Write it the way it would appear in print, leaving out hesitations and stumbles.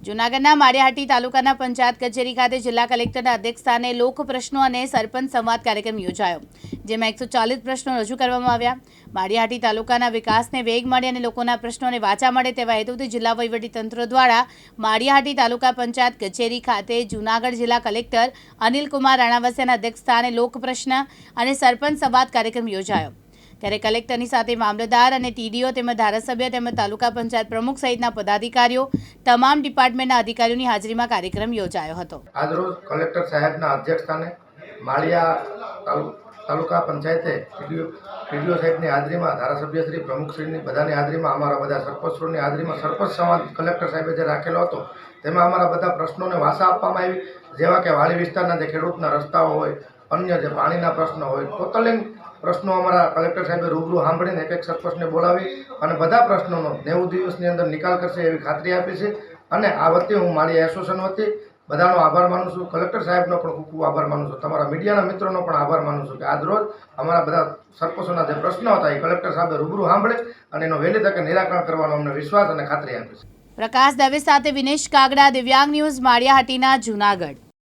જૂનાગઢના માળિયાહાટી તાલુકાના પંચાયત કચેરી ખાતે જિલ્લા કલેક્ટરના અધ્યક્ષસ્થાને લોક પ્રશ્નો અને સરપંચ સંવાદ કાર્યક્રમ યોજાયો, જેમાં 140 પ્રશ્નો રજૂ કરવામાં આવ્યા। માળિયાહાટી તાલુકાના વિકાસને વેગ મળે અને લોકોના પ્રશ્નોને વાચા મળે તેવા હેતુથી જિલ્લા વહીવટીતંત્ર દ્વારા માળિયાહાટી તાલુકા પંચાયત કચેરી ખાતે જૂનાગઢ જિલ્લા કલેક્ટર અનિલ કુમાર રાણાવસિયાના અધ્યક્ષસ્થાને લોક પ્રશ્ન અને સરપંચ સંવાદ કાર્યક્રમ યોજાયો। ત્યારે કલેક્ટરની સાથે મામલતદાર અને ટીડીઓ તેમજ ધારાસભ્ય તેમજ તાલુકા પંચાયત પ્રમુખ સહિતના પદાધિકારીઓ તમામ ડિપાર્ટમેન્ટના અધિકારીઓની હાજરીમાં કાર્યક્રમ યોજાયો હતો। આજરોજ કલેક્ટર સાહેબના અધ્યક્ષસ્થાને માળિયા તાલુકા પંચાયતે ટીડીઓ સાહેબની હાજરીમાં, ધારાસભ્યશ્રી, પ્રમુખશ્રીની બધાની હાજરીમાં, અમારા બધા સરપંચશ્રીની હાજરીમાં સરપંચ સંવાદ કલેક્ટર સાહેબે જે રાખેલો હતો તેમાં અમારા બધા પ્રશ્નોને વાચા આપવામાં આવી, જેવા કે વાડી વિસ્તારના જે ખેડૂતના રસ્તાઓ હોય, અન્ય જે પાણીના પ્રશ્નો હોય, ટોટલી પ્રશ્નો અમારા કલેક્ટર સાહેબે રૂબરૂ સાંભળીને એક સરપંચને બોલાવી અને બધા પ્રશ્નોનો 90 દિવસની અંદર નિકાલ કરશે એવી ખાતરી આપી છે। અને આ વતી હું મારી એસોસિએશન વતી બધાનો આભાર માનું છું, કલેક્ટર સાહેબનો પણ ખૂબ ખૂબ આભાર માનું છું, તમારા મીડિયાના મિત્રોનો પણ આભાર માનું છું કે આજ રોજ અમારા બધા સરપંચોના જે પ્રશ્નો હતા એ કલેક્ટર સાહેબે રૂબરૂ સાંભળે અને એનો વહેલી તકે નિરાકરણ કરવાનો અમને વિશ્વાસ અને ખાતરી આપી છે। પ્રકાશ દવે સાથે વિનેશ કાગડા, દિવ્યાંગ ન્યૂઝ, માળિયાહાટીના જૂનાગઢ।